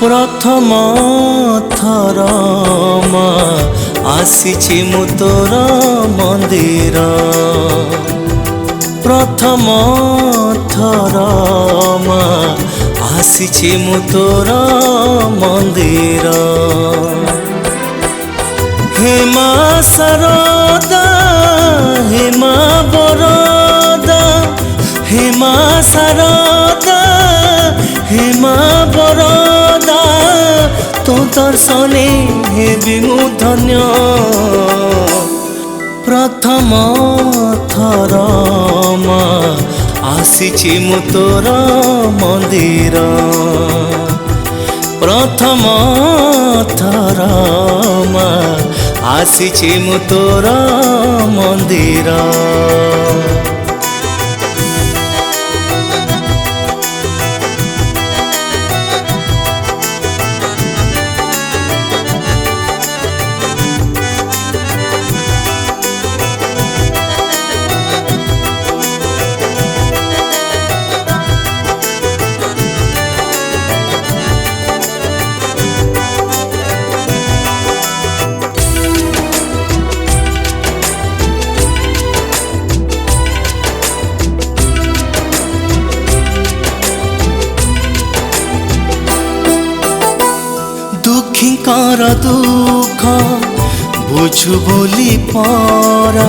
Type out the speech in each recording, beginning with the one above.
प्रथम थर आसीछि मु तोर मंदिर प्रथम थर आसीछि मु तोर मंदिर हे मां शारदा हे मां बरदा हे मां शारदा हे मां बरदा तो दर्शने हेबि मु धन्य प्रथम थर आसीछि मु तोर मंदिर प्रथम थर आसीछि मु तोर मंदिर दुखींकर दुख बुझु बोली परा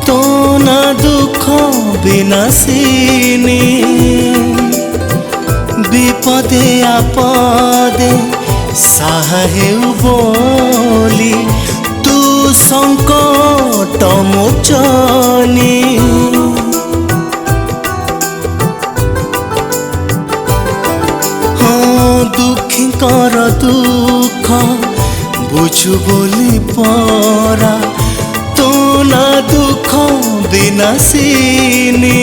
तो ना दुख विनाशिनी विपदे आपदे साहेउ बोली तू संकट मोचनी दुखींकर दुख बुझु बोली परा तो ना दुख विनाशिनी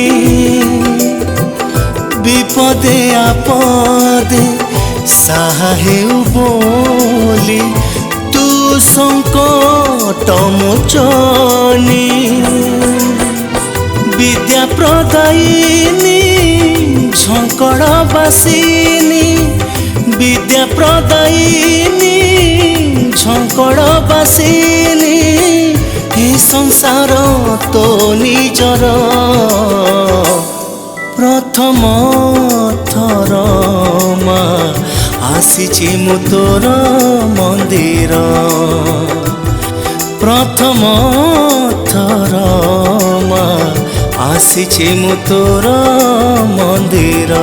विपदे आपदे साहेउ बोली तू संकट मोचनी विद्या प्रदायिनी झंकड़ बासिनी विद्या प्रदायिनी झंकड़ बासिनी हे संसार तो निजर प्रथम थर आसीछि मु तोर मंदिर प्रथम थर आसीछि मु तोर मंदिर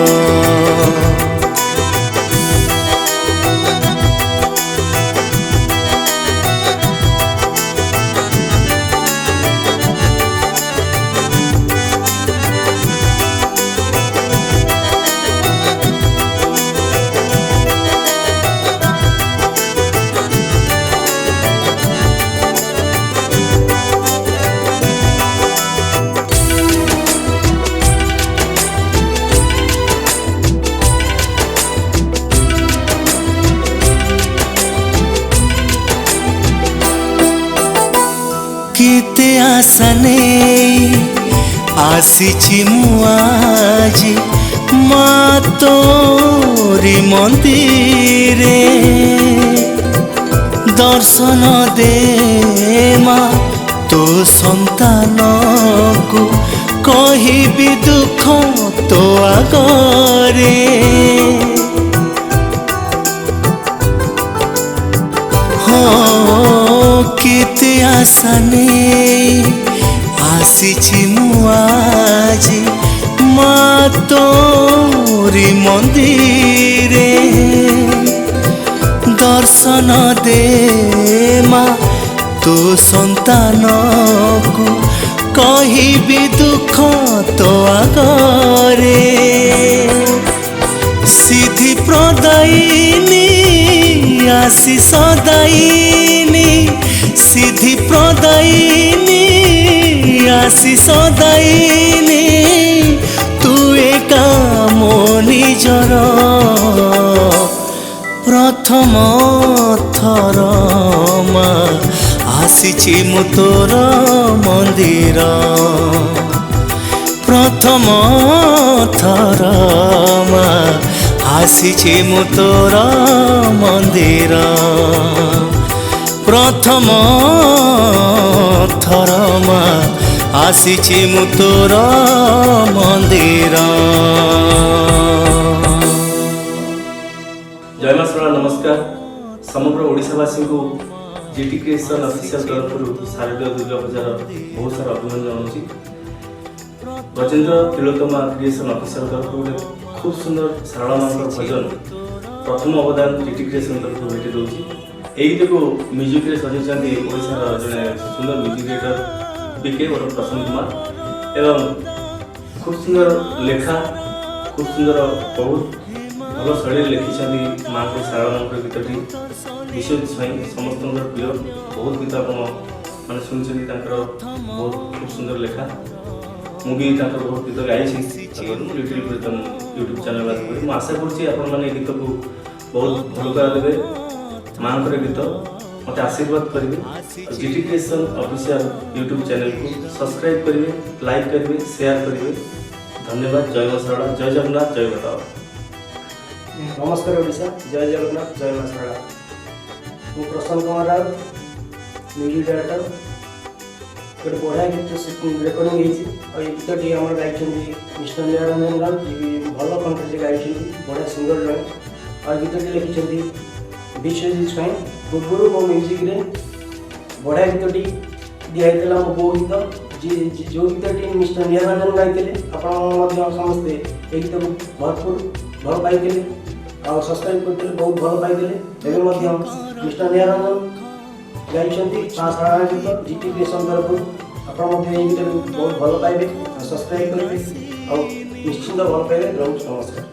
केते आशा नहीं आसीछि मु आजी मां तोरी मंदिरे दर्शन दे मां तो संतान को कहिबि दुख तो आगरे केते आशा नहीं आसीछि मु आजी मां तोरी मंदिरे दर्शन दे मां तो संतान को कहिबि दुख तो आगरे सिद्धि प्रदायिनी आशीष दायिनी सिद्धि प्रदायिनी आशीष दायिनी तू एका मो निजर प्रथम थर आसीछि मु तोर मंदिर प्रथम थर ଆସିଛି ମୁଁ ତୋର ମନ୍ଦିର ପ୍ରଥମ ଥର ମା ଆସିଛି ମୁଁ ତୋର ମନ୍ଦିର। जय मां शारदा नमस्कार। समग्र ओडिशावासी को जीटी क्रिएशन ऑफिशियल तरफ शारदीय दुर्गा पूजार बहुत सारा अभिनंदन जनाऊँगी। गजेन्द्र तिलोत्तमा क्रिएशन ऑफिशियल तरफ खूब सुंदर सारला मां भजन प्रथम अवदान जीटी क्रिएशन तरफ भेटी दूसरी यही देखो म्यूजिक रे सजाई ओडिशार जड़े सुंदर म्यूजिक डायरेक्टर बीके और प्रसन्न कुमार एवं खूब सुंदर लेखा खूब सुंदर बहुत भल शैली लिखिं माँ को सारला माँ गीतटी विश्वजित स्वाई समस्त प्रिय बहुत गीत मैंने शुणी बहुत खूब सुंदर लेखा मुझे बहुत गीत गाई लिटिल प्रीतम यूट्यूब चैनल मुझे आशा करें गीत को बहुत भल कर देवे माँ गीत मत आशीर्वाद करेंगे। GT creation official YouTube channel को सब्सक्राइब करेंगे, लाइक करेंगे, शेयर करेंगे। धन्यवाद। जय मां शारदा, जय जगन्नाथ, जय बताओ। नमस्कार ओडिशा, जय जगन्नाथ, जय मां शारदा। मु प्रसन्न कुमार राउत म्यूजिक डायरेक्टर गोटे बढ़िया गीत रेकर्डिंग गीतटी आम गाई मिस्टर निरंजन राउत भल कंटेंट गाई बढ़िया सिंगर जड़े और गीतटी लिखिं विश्वजित स्वाई पूर्व मो म्यूजिक रे बढ़िया गीतटी दिखाई मो बो गीत जो गीतटी मिस्टर निरंजन गाई आप समस्ते ये गीत को भरपूर भल पाई और सब्सक्राइब करते बहुत भल पाई मिस्टर निरंजन गाई सारा गीत जीटी क्रिएशन तरफ आप गीत बहुत भल पाइबे सब्सक्राइब करेंगे और निश्चिंत भल पाइबे। नमस्कार।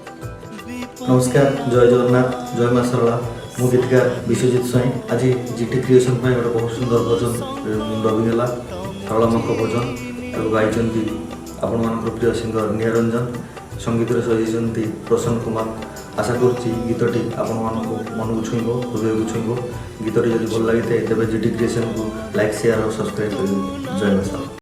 नमस्कार, जय जगन्नाथ, जय मां शारदा। मु गीतकार विश्वजित स्वाई आज जीटी क्रिएशन गोटे बहुत सुंदर भजन रविगला सारला माँ भजन गाई आपण मान प्रिय सिंगर निरंजन संगीत सजाई प्रसन्न कुमार। आशा करुच्ची गीतटी आपण मन को छुईब हृदय को छुईब। गीतटी जब भल लगी तेज जीटी क्रिएशन को लाइक शेयर और सब्सक्राइब करेंगे। जय मां शारदा।